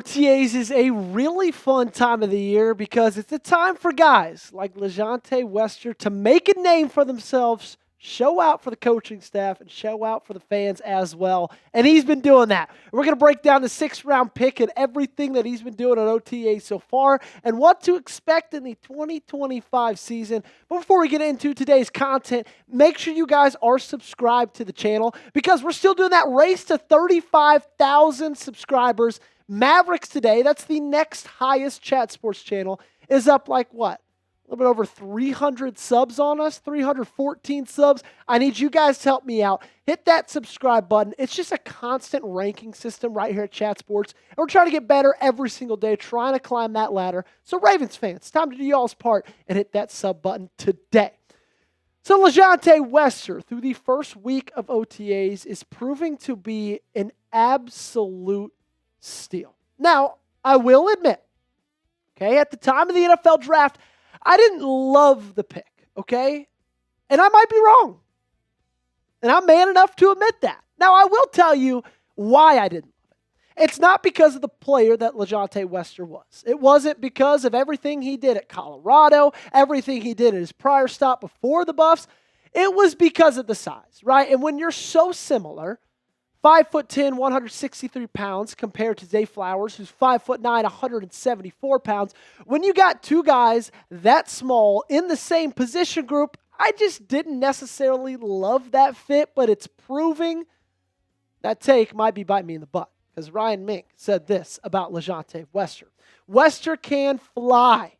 OTAs is a really fun time of the year because it's a time for guys like LaJohntay Wester to make a name for themselves, show out for the coaching staff, and show out for the fans as well. And he's been doing that. We're going to break down the 6th-round pick and everything that he's been doing on OTA so far and what to expect in the 2025 season. But before we get into today's content, make sure you guys are subscribed to the channel because we're still doing that race to 35,000 subscribers. Mavericks today, that's the next highest chat sports channel, is up like what? A little bit over 300 subs on us, 314 subs. I need you guys to help me out. Hit that subscribe button. It's just a constant ranking system right here at Chat Sports. And we're trying to get better every single day, trying to climb that ladder. So Ravens fans, it's time to do y'all's part and hit that sub button today. So LaJohntay Wester, through the first week of OTAs, is proving to be an absolute steal. Now, I will admit, okay, at the time of the NFL draft, I didn't love the pick, okay? And I might be wrong. And I'm man enough to admit that. Now, I will tell you why I didn't love it. It's not because of the player that LaJohntay Wester was. It wasn't because of everything he did at Colorado, everything he did at his prior stop before the Buffs. It was because of the size, right? And when you're so similar, 5'10", 163 pounds compared to Zay Flowers, who's 5'9", 174 pounds. When you got two guys that small in the same position group, I just didn't necessarily love that fit, but it's proving that take might be biting me in the butt. Because Ryan Mink said this about LaJohntay Wester. Wester can fly.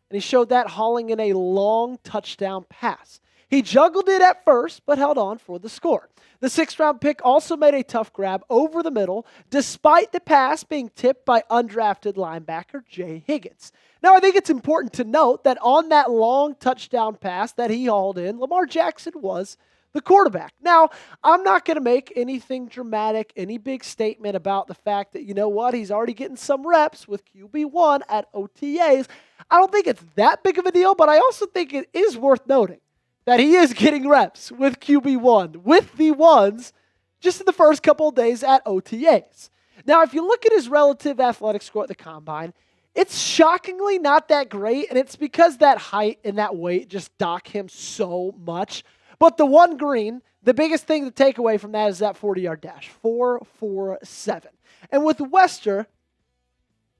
And he showed that hauling in a long touchdown pass. He juggled it at first, but held on for the score. The 6th-round pick also made a tough grab over the middle, despite the pass being tipped by undrafted linebacker Jay Higgins. Now, I think it's important to note that on that long touchdown pass that he hauled in, Lamar Jackson was the quarterback. Now, I'm not going to make anything dramatic, any big statement about the fact that, you know what, he's already getting some reps with QB1 at OTAs. I don't think it's that big of a deal, but I also think it is worth noting that he is getting reps with QB1, with the ones, just in the first couple of days at OTAs. Now, if you look at his relative athletic score at the Combine, it's shockingly not that great, and it's because that height and that weight just dock him so much. But the one green, the biggest thing to take away from that is that 40-yard dash, 4.47. And with Wester,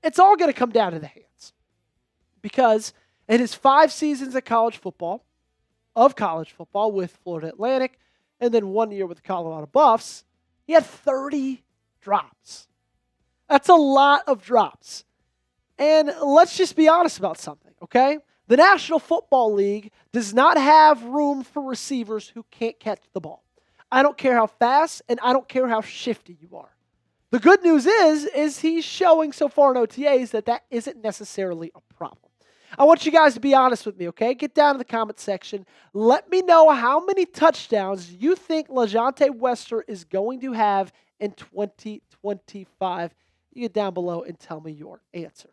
it's all going to come down to the hands. Because in his 5 seasons of college football with Florida Atlantic, and then 1 year with the Colorado Buffs, he had 30 drops. That's a lot of drops. And let's just be honest about something, okay? The National Football League does not have room for receivers who can't catch the ball. I don't care how fast, and I don't care how shifty you are. The good news is he's showing so far in OTAs that isn't necessarily a problem. I want you guys to be honest with me, okay? Get down in the comment section. Let me know how many touchdowns you think LaJohntay Wester is going to have in 2025. You get down below and tell me your answer.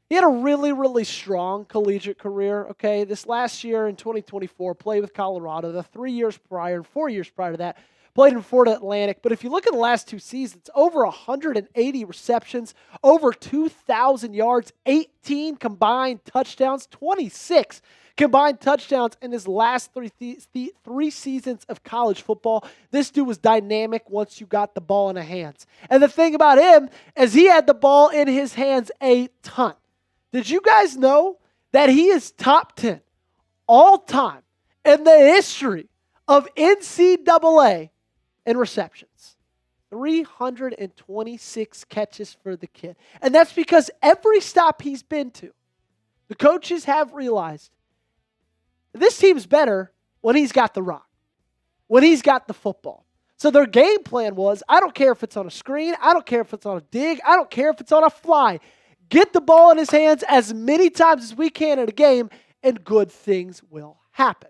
He had a really, really strong collegiate career, okay? This last year in 2024, played with Colorado. The 3 years prior and 4 years prior to that, played in Florida Atlantic. But if you look at the last 2 seasons, over 180 receptions, over 2,000 yards, 18 combined touchdowns, 26 combined touchdowns in his last three seasons of college football. This dude was dynamic once you got the ball in his hands. And the thing about him is he had the ball in his hands a ton. Did you guys know that he is top 10 all time in the history of NCAA in receptions? 326 catches for the kid. And that's because every stop he's been to, the coaches have realized this team's better when he's got the rock, when he's got the football. So their game plan was, I don't care if it's on a screen, I don't care if it's on a dig, I don't care if it's on a fly. Get the ball in his hands as many times as we can in a game, and good things will happen.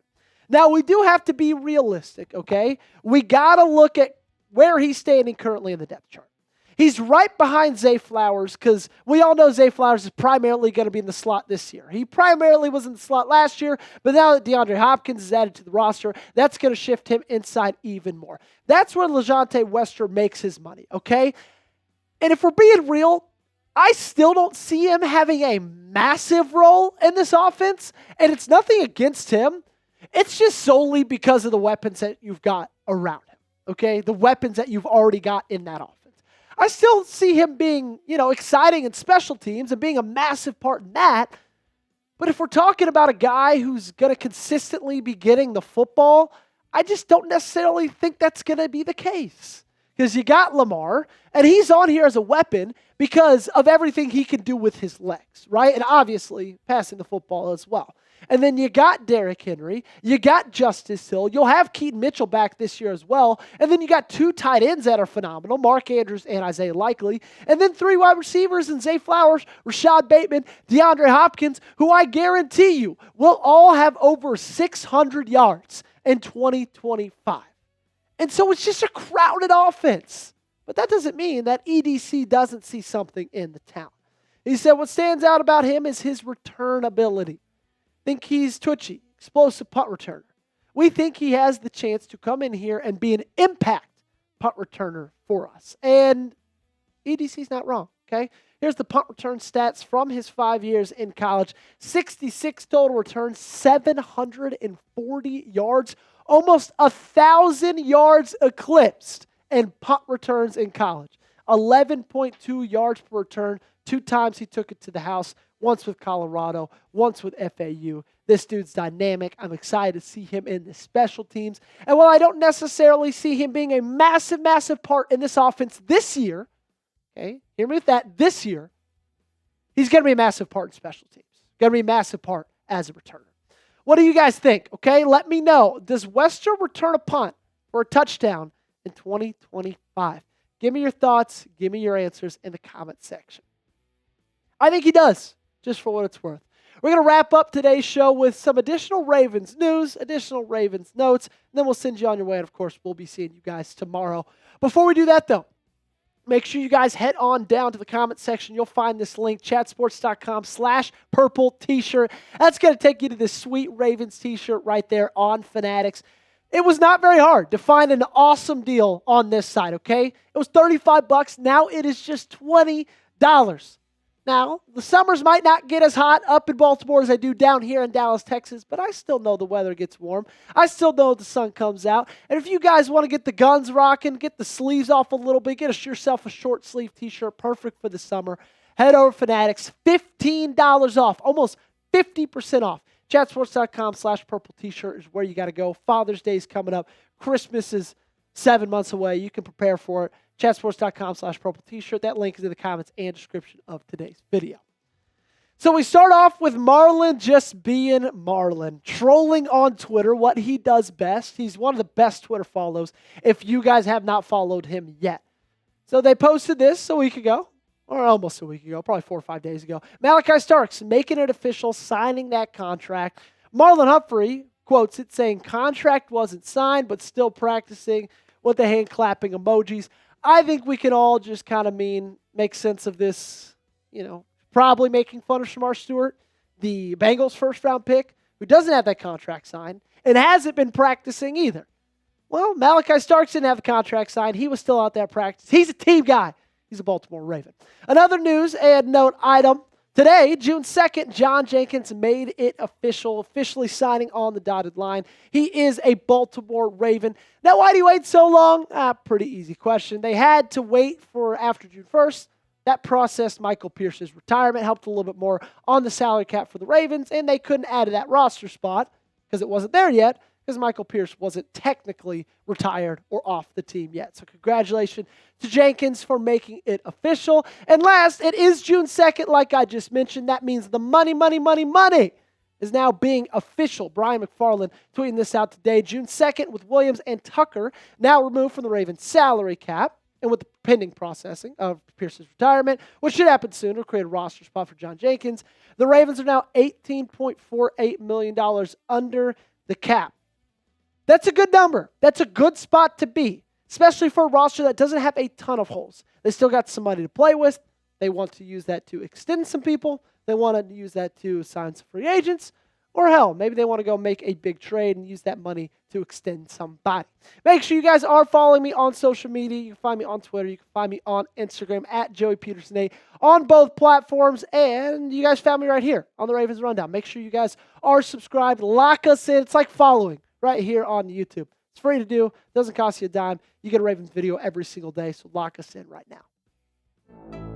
Now, we do have to be realistic, okay? We got to look at where he's standing currently in the depth chart. He's right behind Zay Flowers because we all know Zay Flowers is primarily going to be in the slot this year. He primarily was in the slot last year, but now that DeAndre Hopkins is added to the roster, that's going to shift him inside even more. That's where LaJohntay Wester makes his money, okay? And if we're being real, I still don't see him having a massive role in this offense, and it's nothing against him. It's just solely because of the weapons that you've got around him, okay? The weapons that you've already got in that offense. I still see him being, exciting in special teams and being a massive part in that. But if we're talking about a guy who's going to consistently be getting the football, I just don't necessarily think that's going to be the case. Because you got Lamar, and he's on here as a weapon because of everything he can do with his legs, right? And obviously passing the football as well. And then you got Derrick Henry. You got Justice Hill. You'll have Keaton Mitchell back this year as well. And then you got 2 tight ends that are phenomenal, Mark Andrews and Isaiah Likely. And then 3 wide receivers in Zay Flowers, Rashad Bateman, DeAndre Hopkins, who I guarantee you will all have over 600 yards in 2025. And so it's just a crowded offense. But that doesn't mean that EDC doesn't see something in the talent. He said what stands out about him is his return ability. Think he's twitchy, explosive punt returner. We think he has the chance to come in here and be an impact punt returner for us. And EDC's not wrong, okay? Here's the punt return stats from his 5 years in college. 66 total returns, 740 yards, almost 1,000 yards eclipsed in punt returns in college. 11.2 yards per return. 2 times he took it to the house. Once with Colorado, once with FAU. This dude's dynamic. I'm excited to see him in the special teams. And while I don't necessarily see him being a massive, massive part in this offense this year, okay, hear me with that, this year, he's going to be a massive part in special teams. Going to be a massive part as a returner. What do you guys think? Okay, let me know. Does Wester return a punt for a touchdown in 2025? Give me your thoughts. Give me your answers in the comment section. I think he does, just for what it's worth. We're going to wrap up today's show with some additional Ravens news, additional Ravens notes, and then we'll send you on your way. And, of course, we'll be seeing you guys tomorrow. Before we do that, though, make sure you guys head on down to the comment section. You'll find this link, chatsports.com/purple t-shirt. That's going to take you to this sweet Ravens t-shirt right there on Fanatics. It was not very hard to find an awesome deal on this site, okay? It was $35. Now it is just $20. Now, the summers might not get as hot up in Baltimore as they do down here in Dallas, Texas, but I still know the weather gets warm. I still know the sun comes out. And if you guys want to get the guns rocking, get the sleeves off a little bit, get yourself a short sleeve t-shirt, perfect for the summer, head over to Fanatics, $15 off, almost 50% off. Chatsports.com/purple t-shirt is where you got to go. Father's Day is coming up. Christmas is 7 months away. You can prepare for it. Chatsports.com/purple t-shirt. That link is in the comments and description of today's video. So we start off with Marlon just being Marlon, trolling on Twitter, what he does best. He's one of the best Twitter follows if you guys have not followed him yet. So they posted this a week ago, or almost a week ago, probably 4 or 5 days ago. Malachi Starks making it official, signing that contract. Marlon Humphrey quotes it saying, contract wasn't signed, but still practicing with the hand clapping emojis. I think we can all just kind of make sense of this, probably making fun of Shamar Stewart, the Bengals first round pick, who doesn't have that contract signed and hasn't been practicing either. Well, Malachi Starks didn't have the contract signed. He was still out there practicing. He's a team guy. He's a Baltimore Raven. Another news and note item. Today, June 2nd, John Jenkins made it official, officially signing on the dotted line. He is a Baltimore Raven. Now, why do you wait so long? Pretty easy question. They had to wait for after June 1st. That processed Michael Pierce's retirement, helped a little bit more on the salary cap for the Ravens, and they couldn't add to that roster spot because it wasn't there yet, because Michael Pierce wasn't technically retired or off the team yet. So congratulations to Jenkins for making it official. And last, it is June 2nd, like I just mentioned. That means the money is now being official. Brian McFarland tweeting this out today. June 2nd with Williams and Tucker now removed from the Ravens salary cap, and with the pending processing of Pierce's retirement, which should happen soon, will create a roster spot for John Jenkins. The Ravens are now $18.48 million under the cap. That's a good number. That's a good spot to be, especially for a roster that doesn't have a ton of holes. They still got some money to play with. They want to use that to extend some people. They want to use that to sign some free agents, Or hell, maybe they want to go make a big trade and use that money to extend somebody. Make sure you guys are following me on social media. You can find me on Twitter. You can find me on Instagram at Joey Petersen 8 on both platforms. And you guys found me right here on the Ravens Rundown. Make sure you guys are subscribed. Lock us in. It's like following right here on YouTube. It's free to do. Doesn't cost you a dime. You get a Ravens video every single day. So lock us in right now.